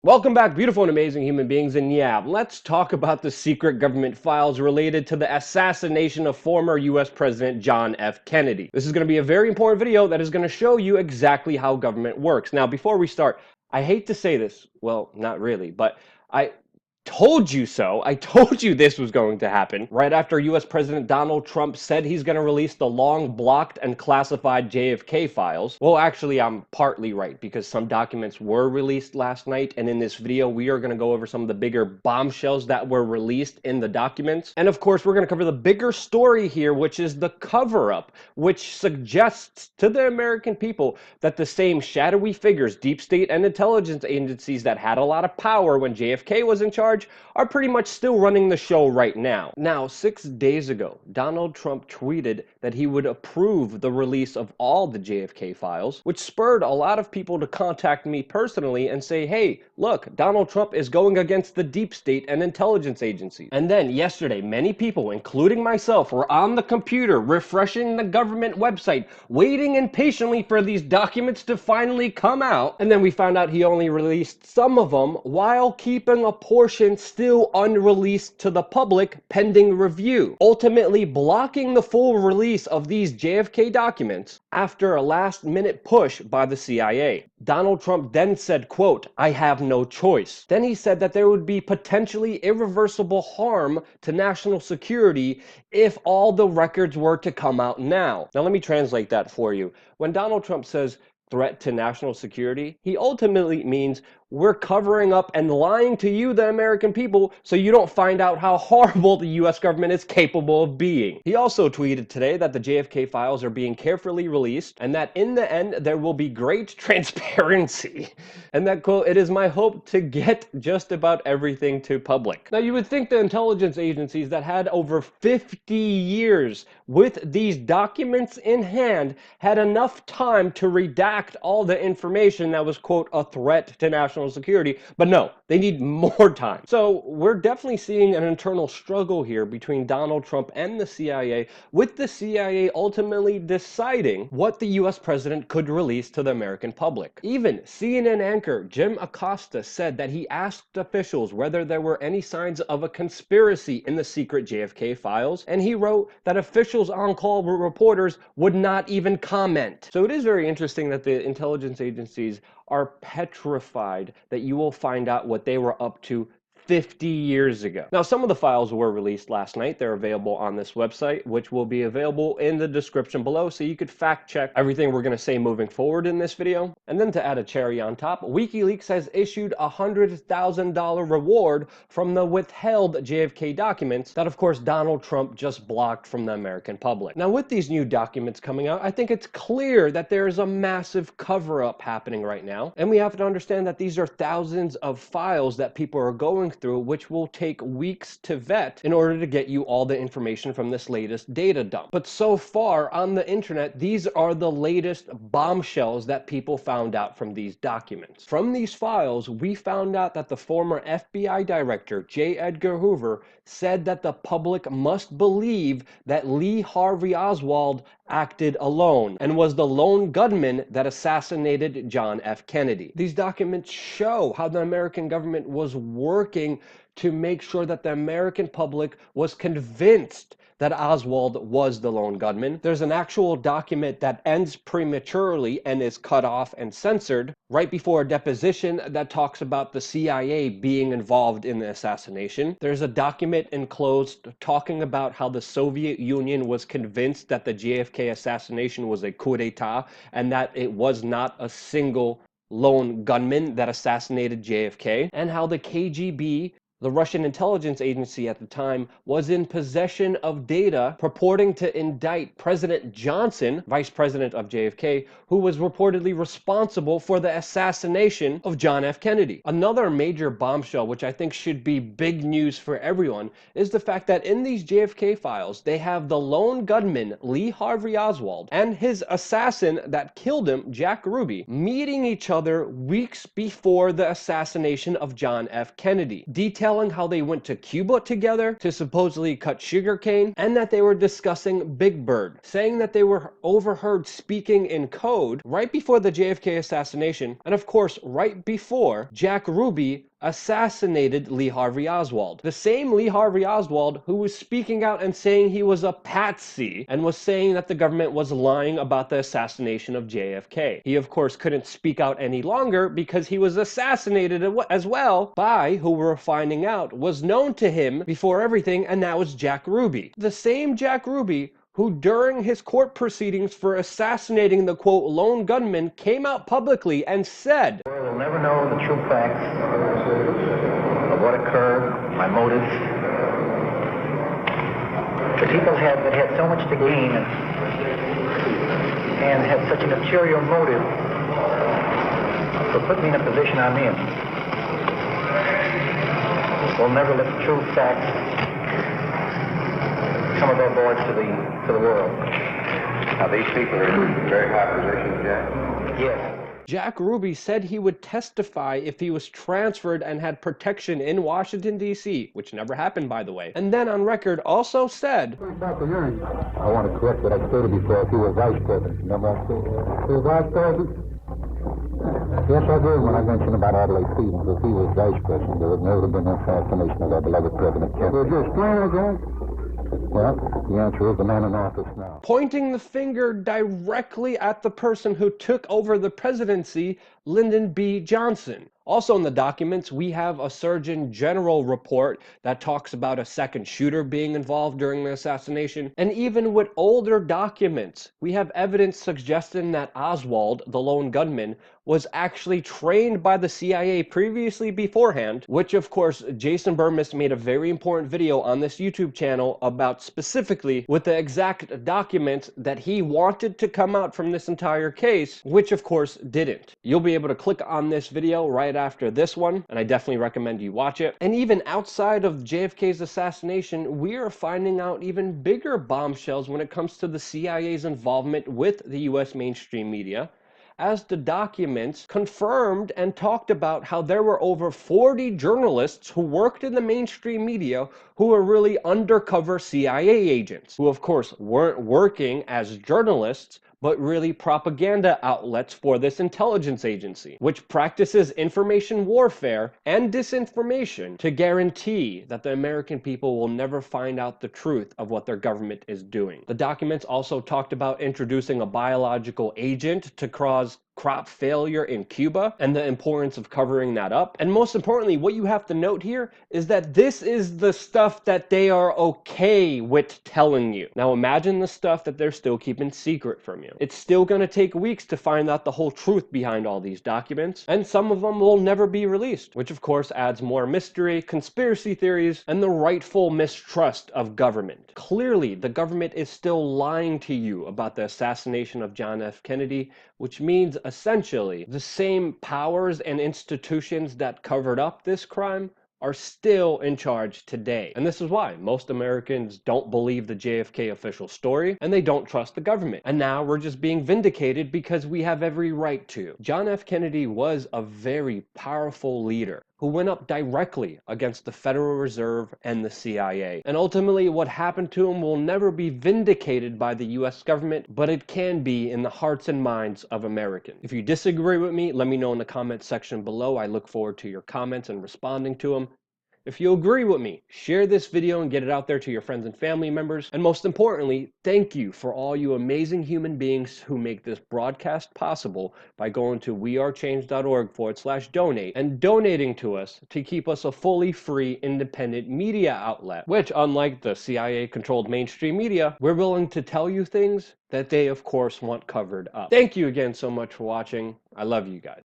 Welcome back, beautiful and amazing human beings, and yeah, let's talk about the secret government files related to the assassination of former US President John F. Kennedy. This is going to be a very important video that is going to show you exactly how government works. Now, before we start, I hate to say this, well, not really, but I told you so. I told you this was going to happen. Right after US President Donald Trump said he's going to release the long blocked and classified JFK files. Well, actually, I'm partly right because some documents were released last night, and in this video, we are going to go over some of the bigger bombshells that were released in the documents. And of course, we're going to cover the bigger story here, which is the cover-up, which suggests to the American people that the same shadowy figures, deep state and intelligence agencies that had a lot of power when JFK was in charge are pretty much still running the show right now. Now, 6 days ago, Donald Trump tweeted that he would approve the release of all the JFK files, which spurred a lot of people to contact me personally and say, hey, look, Donald Trump is going against the deep state and intelligence agencies. And then yesterday, many people, including myself, were on the computer refreshing the government website, waiting impatiently for these documents to finally come out. And then we found out he only released some of them while keeping a portion still unreleased to the public pending review, ultimately blocking the full release of these JFK documents after a last-minute push by the CIA. Donald Trump then said, quote, "I have no choice." Then he said that there would be potentially irreversible harm to national security if all the records were to come out now. Now let me translate that for you. When Donald Trump says threat to national security, he ultimately means we're covering up and lying to you, the American people, so you don't find out how horrible the US government is capable of being. He also tweeted today that the JFK files are being carefully released and that in the end there will be great transparency. And that, quote, "It is my hope to get just about everything to public." Now, you would think the intelligence agencies that had over 50 years with these documents in hand had enough time to redact all the information that was, quote, a threat to national security, but no, they need more time. So we're definitely seeing an internal struggle here between Donald Trump and the CIA, with the CIA ultimately deciding what the US president could release to the American public. Even CNN anchor Jim Acosta said that he asked officials whether there were any signs of a conspiracy in the secret JFK files, and he wrote that officials on call with reporters would not even comment. So it is very interesting that the intelligence agencies are petrified that you will find out what they were up to 50 years ago. Now, some of the files were released last night. They're available on this website, which will be available in the description below, so you could fact check everything we're going to say moving forward in this video. And then to add a cherry on top, WikiLeaks has issued a $100,000 reward from the withheld JFK documents that, of course, Donald Trump just blocked from the American public. Now, with these new documents coming out, I think it's clear that there is a massive cover-up happening right now, and we have to understand that these are thousands of files that people are going through, which will take weeks to vet in order to get you all the information from this latest data dump. But so far on the internet, these are the latest bombshells that people found out from these documents. From these files, we found out that the former FBI director, J. Edgar Hoover, said that the public must believe that Lee Harvey Oswald acted alone and was the lone gunman that assassinated John F. Kennedy. These documents show how the American government was working to make sure that the American public was convinced that Oswald was the lone gunman. There's an actual document that ends prematurely and is cut off and censored right before a deposition that talks about the CIA being involved in the assassination. There's a document enclosed talking about how the Soviet Union was convinced that the JFK assassination was a coup d'etat and that it was not a single lone gunman that assassinated JFK, and how the KGB, the Russian intelligence agency at the time, was in possession of data purporting to indict President Johnson, vice president of JFK, who was reportedly responsible for the assassination of John F. Kennedy. Another major bombshell, which I think should be big news for everyone, is the fact that in these JFK files, they have the lone gunman, Lee Harvey Oswald, and his assassin that killed him, Jack Ruby, meeting each other weeks before the assassination of John F. Kennedy, detailing detailing how they went to Cuba together to supposedly cut sugarcane, and that they were discussing Big Bird, saying that they were overheard speaking in code right before the JFK assassination, and of course right before Jack Ruby assassinated Lee Harvey Oswald. The same Lee Harvey Oswald who was speaking out and saying he was a patsy and was saying that the government was lying about the assassination of JFK. He of course couldn't speak out any longer because he was assassinated as well by who we're finding out was known to him before everything, and that was Jack Ruby. The same Jack Ruby who during his court proceedings for assassinating the quote lone gunman came out publicly and said, "We'll never know the true facts of what occurred, my motives. The people that had so much to gain and had such an ulterior motive for putting me in a position I'm in will never let the true facts come above board to the world." Now, these people are in very high positions, Jack? Yes. Jack Ruby said he would testify if he was transferred and had protection in Washington, D.C., which never happened, by the way. And then on record also said, I want to correct what I stated before. He was vice president. Remember I said he was vice president? Yes, I did when I mentioned about Adelaide Stevens. If he was vice president, there would never have been no assassination of our beloved President Kennedy. So just plain again? Well, the answer is the man in office now. Pointing the finger directly at the person who took over the presidency, Lyndon B. Johnson. Also in the documents, we have a Surgeon General report that talks about a second shooter being involved during the assassination. And even with older documents, we have evidence suggesting that Oswald, the lone gunman, was actually trained by the CIA previously beforehand, which of course Jason Burmis made a very important video on this YouTube channel about specifically with the exact documents that he wanted to come out from this entire case, which of course didn't. You'll be able to click on this video right after this one, and I definitely recommend you watch it. And even outside of JFK's assassination, we are finding out even bigger bombshells when it comes to the CIA's involvement with the US mainstream media, as the documents confirmed and talked about how there were over 40 journalists who worked in the mainstream media who were really undercover CIA agents, who of course weren't working as journalists, but really propaganda outlets for this intelligence agency, which practices information warfare and disinformation to guarantee that the American people will never find out the truth of what their government is doing. The documents also talked about introducing a biological agent to cause crop failure in Cuba and the importance of covering that up. And most importantly, what you have to note here is that this is the stuff that they are okay with telling you. Now imagine the stuff that they're still keeping secret from you. It's still going to take weeks to find out the whole truth behind all these documents, and some of them will never be released, which of course adds more mystery, conspiracy theories, and the rightful mistrust of government. Clearly, the government is still lying to you about the assassination of John F. Kennedy, which means essentially the same powers and institutions that covered up this crime are still in charge today. And this is why most Americans don't believe the JFK official story, and they don't trust the government. And now we're just being vindicated because we have every right to. John F. Kennedy was a very powerful leader who went up directly against the Federal Reserve and the CIA. And ultimately, what happened to him will never be vindicated by the US government, but it can be in the hearts and minds of Americans. If you disagree with me, let me know in the comments section below. I look forward to your comments and responding to them. If you agree with me, share this video and get it out there to your friends and family members. And most importantly, thank you for all you amazing human beings who make this broadcast possible by going to wearechange.org/donate and donating to us to keep us a fully free independent media outlet, which unlike the CIA-controlled mainstream media, we're willing to tell you things that they of course want covered up. Thank you again so much for watching. I love you guys.